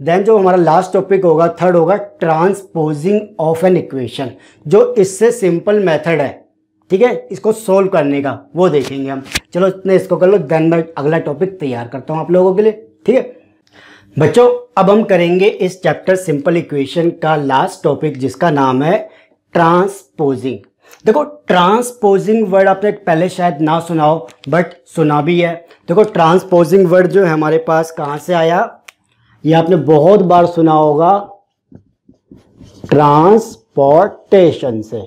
देन जो हमारा लास्ट टॉपिक होगा, थर्ड होगा ट्रांसपोजिंग ऑफ एन इक्वेशन, जो इससे सिंपल मेथड है, ठीक है, इसको सोल्व करने का, वो देखेंगे हम। चलो इतने इसको कर लो, देन मैं अगला टॉपिक तैयार करता हूं आप लोगों के लिए। ठीक है बच्चों, अब हम करेंगे इस चैप्टर सिंपल इक्वेशन का लास्ट टॉपिक जिसका नाम है ट्रांसपोजिंग। देखो ट्रांसपोजिंग वर्ड आपने पहले शायद ना सुना हो, बट सुना भी है। देखो ट्रांसपोजिंग वर्ड जो है हमारे पास कहां से आया, ये आपने बहुत बार सुना होगा, ट्रांसपोर्टेशन से।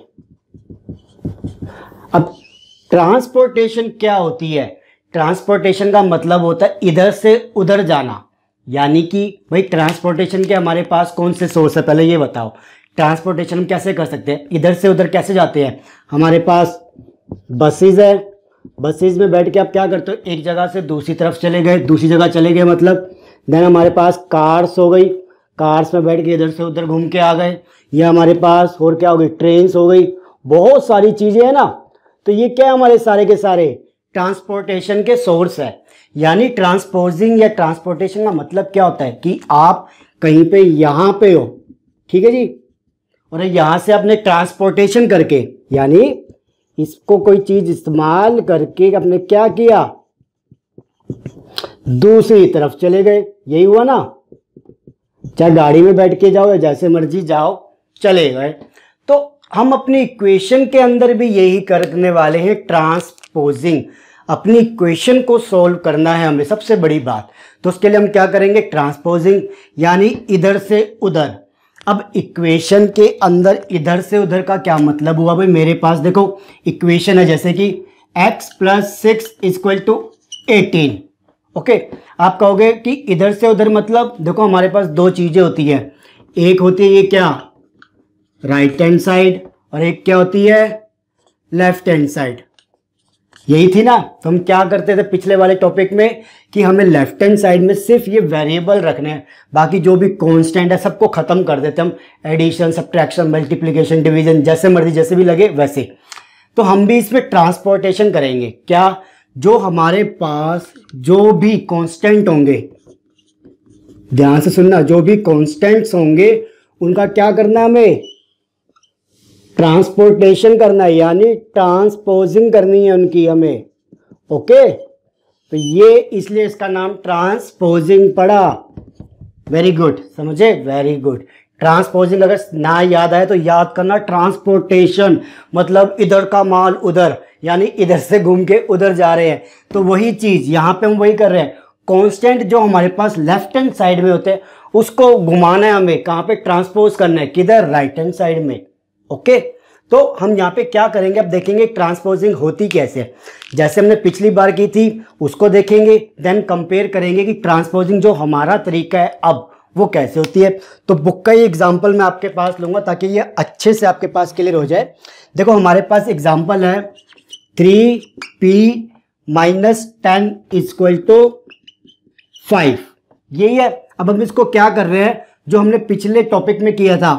अब ट्रांसपोर्टेशन क्या होती है, ट्रांसपोर्टेशन का मतलब होता है इधर से उधर जाना, यानी कि भाई ट्रांसपोर्टेशन के हमारे पास कौन से सोर्स है, पहले ये बताओ। ट्रांसपोर्टेशन हम कैसे कर सकते हैं, इधर से उधर कैसे जाते हैं, हमारे पास बसेज है, बसेज में बैठ के आप क्या करते हो, एक जगह से दूसरी तरफ चले गए, दूसरी जगह चले गए मतलब। देन हमारे पास कार्स हो गई, कार्स में बैठ के इधर से उधर घूम के आ गए। ये हमारे पास और क्या हो गई, ट्रेन्स हो गई, बहुत सारी चीजें हैं ना। तो ये क्या हमारे सारे के सारे ट्रांसपोर्टेशन के सोर्स है। यानी ट्रांसपोजिंग या ट्रांसपोर्टेशन का मतलब क्या होता है कि आप कहीं पे यहां पे हो, ठीक है जी, और यहां से आपने ट्रांसपोर्टेशन करके, यानी इसको कोई चीज इस्तेमाल करके आपने क्या किया, दूसरी तरफ चले गए। यही हुआ ना, चाहे गाड़ी में बैठ के जाओ या जैसे मर्जी जाओ, चले गए। तो हम अपनी इक्वेशन के अंदर भी यही करने वाले हैं, ट्रांसपोजिंग। अपनी इक्वेशन को सोल्व करना है हमें, सबसे बड़ी बात। तो उसके लिए हम क्या करेंगे, ट्रांसपोजिंग, यानी इधर से उधर। अब इक्वेशन के अंदर इधर से उधर का क्या मतलब हुआ भाई, मेरे पास देखो इक्वेशन है जैसे कि x + 6 = 18। ओके, आप कहोगे कि इधर से उधर मतलब, देखो हमारे पास दो चीजें होती है, एक होती है ये क्या, राइट हैंड साइड, और एक क्या होती है, लेफ्ट हैंड साइड। यही थी ना। तो हम क्या करते थे पिछले वाले टॉपिक में कि हमें लेफ्ट हैंड साइड में सिर्फ ये वेरिएबल रखने हैं, बाकी जो भी कांस्टेंट है सबको खत्म कर देते हम, एडिशन, सब्ट्रैक्शन, मल्टीप्लिकेशन, डिवीजन, जैसे मर्जी जैसे भी लगे वैसे। तो हम भी इसमें ट्रांसपोर्टेशन करेंगे। क्या, जो हमारे पास जो भी कांस्टेंट होंगे, ध्यान से सुनना, जो भी कांस्टेंट्स होंगे उनका क्या करना है, हमें ट्रांसपोर्टेशन करना है, यानी ट्रांसपोजिंग करनी है उनकी हमें। ओके, तो ये इसलिए इसका नाम ट्रांसपोजिंग पड़ा। वेरी गुड, समझे, वेरी गुड। ट्रांसपोजिंग अगर ना याद आए तो याद करना, ट्रांसपोर्टेशन मतलब इधर का माल उधर, यानी इधर से घूम के उधर जा रहे हैं। तो वही चीज यहां पे हम वही कर रहे हैं। कांस्टेंट जो हमारे पास लेफ्ट हैंड साइड में होते हैं उसको घुमाना है हमें, कहां पे, ट्रांसपोज करना है, किधर, राइट हैंड साइड में। ओके, तो हम यहाँ पे क्या करेंगे, अब देखेंगे ट्रांसपोजिंग होती कैसे। जैसे हमने पिछली बार की थी उसको देखेंगे, देन कंपेयर करेंगे कि ट्रांसपोजिंग जो हमारा तरीका है अब वो कैसे होती है। तो बुक का ही एग्जाम्पल मैं आपके पास लूंगा ताकि ये अच्छे से आपके पास क्लियर हो जाए। देखो हमारे पास एग्जाम्पल है 3p - 10 = 5, यही है। अब हम इसको क्या कर रहे हैं, जो हमने पिछले टॉपिक में किया था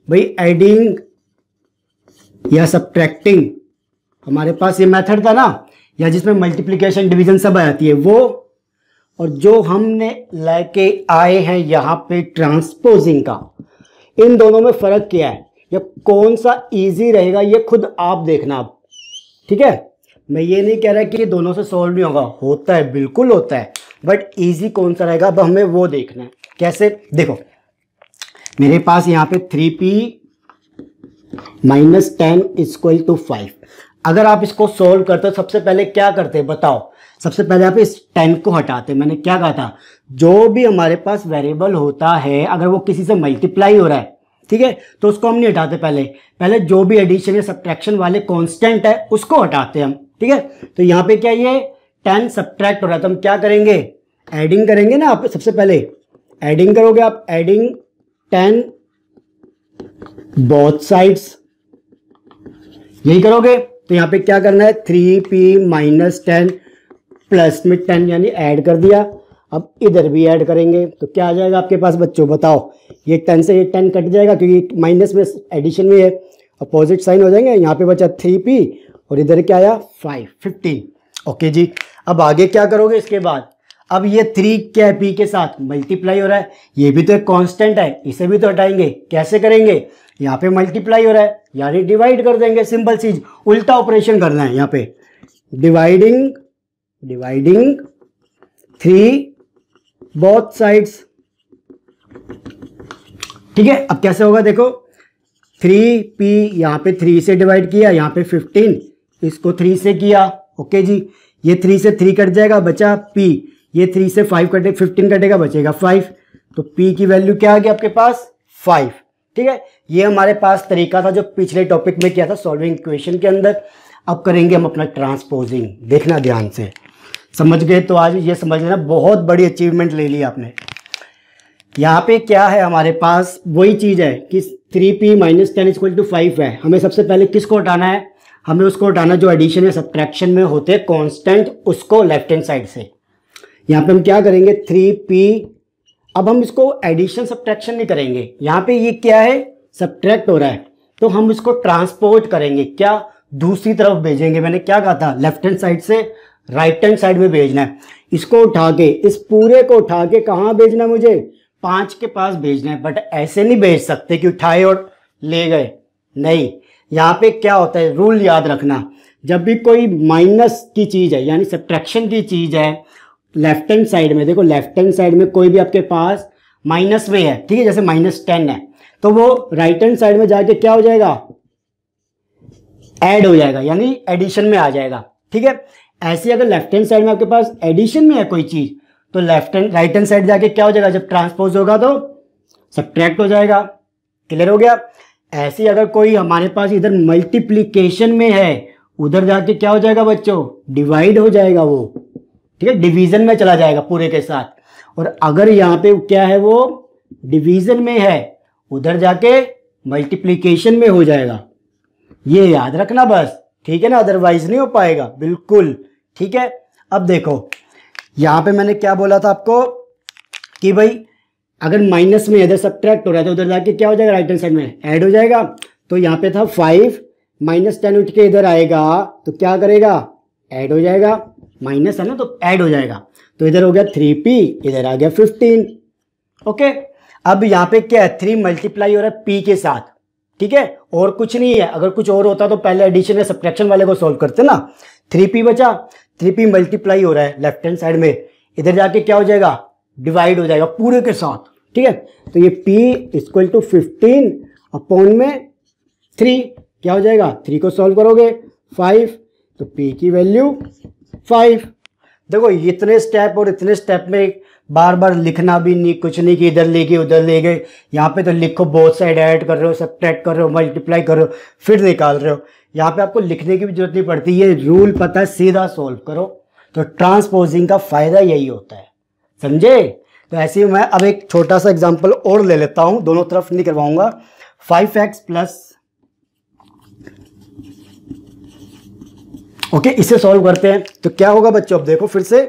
भाई, एडिंग या सब्ट्रैक्टिंग, हमारे पास ये मेथड था ना, या जिसमें मल्टीप्लिकेशन, डिवीजन सब आ जाती है वो, और जो हमने लेके आए हैं यहाँ पे ट्रांसपोजिंग का, इन दोनों में फर्क क्या है, या कौन सा इजी रहेगा ये खुद आप देखना अब। ठीक है, मैं ये नहीं कह रहा कि ये दोनों से सॉल्व नहीं होगा, होता है, बिल्कुल होता है, बट इजी कौन सा रहेगा अब हमें वो देखना है। कैसे, देखो मेरे पास यहाँ पे 3p - 10 = 5। अगर आप इसको सोल्व करते हो सबसे पहले क्या करते बताओ, सबसे पहले आप इस 10 को हटाते। मैंने क्या कहा था, जो भी हमारे पास वेरिएबल होता है अगर वो किसी से मल्टीप्लाई हो रहा है, ठीक है, तो उसको हम नहीं हटाते, पहले जो भी एडिशन या सब्ट्रैक्शन वाले कांस्टेंट है उसको हटाते हम। ठीक है, तो यहाँ पे क्या, ये 10 सब्ट्रैक्ट हो रहा है, तो हम क्या करेंगे, एडिंग करेंगे ना। आप सबसे पहले एडिंग करोगे, आप एडिंग 10 बोथ साइड्स, यही करोगे। तो यहाँ पे क्या करना है, 3p माइनस 10 प्लस में 10 यानी ऐड कर दिया। अब इधर भी ऐड करेंगे तो क्या आ जाएगा आपके पास बच्चों, बताओ। ये 10 से ये 10 कट जाएगा क्योंकि माइनस में एडिशन में है, अपोजिट साइन हो जाएंगे। यहाँ पे बचा 3p और इधर क्या आया 15। ओके जी। अब आगे क्या करोगे इसके बाद, अब ये 3 क्या है p के साथ मल्टीप्लाई हो रहा है, ये भी तो एक कांस्टेंट है, इसे भी तो हटाएंगे। कैसे करेंगे, यहाँ पे मल्टीप्लाई हो रहा है यानी डिवाइड कर देंगे, सिंपल चीज, उल्टा ऑपरेशन करना है। यहाँ पे डिवाइडिंग 3 बोथ साइड्स। ठीक है, अब कैसे होगा देखो, 3p यहाँ पे 3 से डिवाइड किया, यहाँ पे 15 इसको 3 से किया। ओके जी, ये 3 से 3 कट जाएगा, बचा p, ये 3 से 5 कटे 15 कटेगा, बचेगा 5। तो p की वैल्यू क्या आ गई आपके पास 5। ठीक है, ये हमारे पास तरीका था जो पिछले टॉपिक में किया था सॉल्विंग इक्वेशन के अंदर। अब करेंगे हम अपना ट्रांसपोजिंग, देखना ध्यान से, समझ गए तो आज ये समझ लेना बहुत बड़ी अचीवमेंट ले ली आपने। यहाँ पे क्या है हमारे पास, वही चीज़ है कि 3p माइनस 10 इक्वल टू 5 है। हमें सबसे पहले किसको हटाना है, हमें उसको हटाना जो एडिशन या सब्ट्रैक्शन में होते हैं कांस्टेंट, उसको लेफ्ट हैंड साइड से। यहाँ पे हम क्या करेंगे 3p, अब हम इसको एडिशन सब्ट्रैक्शन नहीं करेंगे, यहाँ पे ये क्या है सब्ट्रैक्ट हो रहा है, तो हम इसको ट्रांसपोर्ट करेंगे, क्या दूसरी तरफ भेजेंगे। मैंने क्या कहा था, लेफ्ट हैंड साइड से राइट हैंड साइड में भेजना है। इसको उठा के, इस पूरे को उठा के कहाँ भेजना, मुझे 5 के पास भेजना है। बट ऐसे नहीं भेज सकते कि उठाए और ले गए, नहीं। यहाँ पे क्या होता है, रूल याद रखना, जब भी कोई माइनस की चीज़ है यानी सब्ट्रैक्शन की चीज़ है, लेफ्ट हैंड साइड में देखो, लेफ्ट हैंड साइड में कोई भी आपके पास माइनस में है, ठीक है, जैसे -10 है, तो वो राइट हैंड साइड में जाके क्या हो जाएगा, ऐड हो जाएगा यानी एडिशन में आ जाएगा। ठीक है, ऐसे अगर लेफ्ट हैंड साइड में आपके पास एडिशन में है कोई चीज, तो left hand right hand side जाके क्या हो जाएगा, जब ट्रांसपोज होगा तो सब्ट्रैक्ट हो जाएगा। क्लियर हो गया। ऐसे अगर कोई हमारे पास इधर मल्टीप्लीकेशन में है, उधर जाके क्या हो जाएगा बच्चों, डिवाइड हो जाएगा वो। ठीक है, डिवीजन में चला जाएगा पूरे के साथ। और अगर यहाँ पे क्या है, वो डिवीजन में है, उधर जाके मल्टीप्लीकेशन में हो जाएगा। ये याद रखना बस, ठीक है ना, अदरवाइज नहीं हो पाएगा बिल्कुल। ठीक है, अब देखो यहाँ पे मैंने क्या बोला था आपको कि भाई अगर माइनस में इधर सब्ट्रैक्ट हो रहा है तो उधर जाके क्या हो जाएगा, राइट हैंड साइड में ऐड हो जाएगा। तो यहाँ पे था 5 -10 उठ के इधर आएगा तो क्या करेगा, ऐड हो जाएगा, माइनस है ना तो ऐड हो जाएगा। तो इधर हो गया 3p, इधर आ गया 15। ओके, अब यहाँ पे क्या है, 3 मल्टीप्लाई हो रहा है p के साथ। ठीक है, और कुछ नहीं है, अगर कुछ और होता तो पहले एडिशन या सब्ट्रैक्शन वाले को सॉल्व करते ना। 3p बचा, 3p मल्टीप्लाई हो रहा है लेफ्ट हैंड साइड में, इधर जाके क्या हो जाएगा, डिवाइड हो जाएगा पूरे के साथ। ठीक है, तो ये p इक्वल टू 15 अपॉन में 3 क्या हो जाएगा, 3 को सॉल्व करोगे 5, तो p की वैल्यू 5। देखो इतने स्टेप और इतने स्टेप में बार बार लिखना भी नहीं, कुछ नहीं कि इधर ले गए उधर ले गए। यहाँ पे तो लिखो, बोथ साइड ऐड कर रहे हो, सब्ट्रैक्ट कर रहे हो, मल्टीप्लाई कर रहे हो, फिर निकाल रहे हो। यहाँ पे आपको लिखने की भी जरूरत नहीं पड़ती, ये रूल पता है, सीधा सोल्व करो। तो ट्रांसपोजिंग का फायदा यही होता है, समझे। तो ऐसे ही मैं अब एक छोटा सा एग्जाम्पल और ले लेता हूँ, दोनों तरफ नहीं करवाऊंगा। 5x प्लस, ओके, इसे सॉल्व करते हैं तो क्या होगा बच्चों। अब देखो फिर से,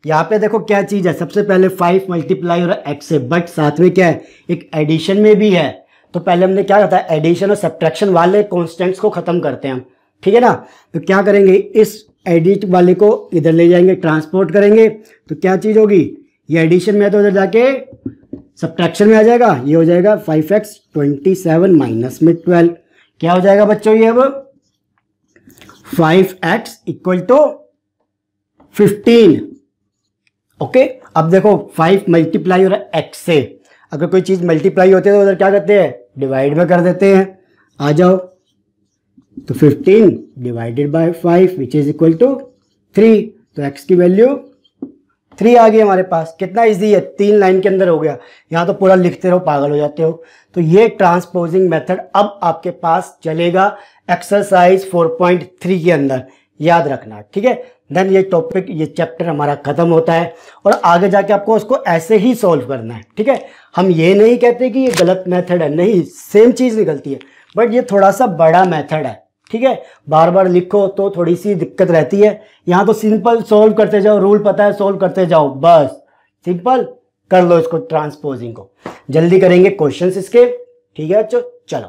यहाँ पे देखो क्या चीज है, सबसे पहले 5 मल्टीप्लाई और x से, बट साथ में क्या है, एक एडिशन में भी है। तो पहले हमने क्या करता है, एडिशन और सब्ट्रैक्शन वाले कॉन्स्टेंट्स को खत्म करते हैं हम। ठीक है ना, तो क्या करेंगे, इस एडिट वाले को इधर ले जाएंगे, ट्रांसपोर्ट करेंगे, तो क्या चीज होगी, ये एडिशन में है तो इधर जाके सब्ट्रैक्शन में आ जाएगा। ये हो जाएगा 5x 27 माइनस में 12, क्या हो जाएगा बच्चों, ये अब 5x इक्वल टू 15। ओके, अब देखो 5 मल्टीप्लाई हो रहा है x से, अगर कोई चीज मल्टीप्लाई होती है तो उधर क्या करते हैं, डिवाइड में कर देते हैं। आ जाओ, तो 15 divided by 5 which is equal to 3, तो x की वैल्यू 3 आ गई हमारे पास। कितना इजी है, 3 लाइन के अंदर हो गया। यहाँ तो पूरा लिखते रहो, पागल हो जाते हो। तो ये ट्रांसपोजिंग मेथड अब आपके पास चलेगा एक्सरसाइज 4.3 के अंदर, याद रखना। ठीक है, देन ये टॉपिक, ये चैप्टर हमारा खत्म होता है और आगे जाके आपको उसको ऐसे ही सॉल्व करना है। ठीक है, हम ये नहीं कहते कि ये गलत मेथड है, नहीं, सेम चीज निकलती है, बट ये थोड़ा सा बड़ा मेथड है। ठीक है, बार बार लिखो तो थोड़ी सी दिक्कत रहती है। यहाँ तो सिंपल सोल्व करते जाओ, रूल पता है, सोल्व करते जाओ, बस सिंपल कर लो इसको, ट्रांसपोजिंग को जल्दी करेंगे क्वेश्चंस इसके। ठीक है चलो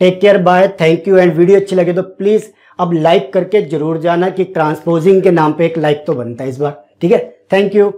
take care, bye, thank you. And video अच्छी लगे तो प्लीज अब लाइक करके जरूर जाना कि ट्रांसपोजिंग के नाम पे एक लाइक तो बनता है इस बार। ठीक है, थैंक यू।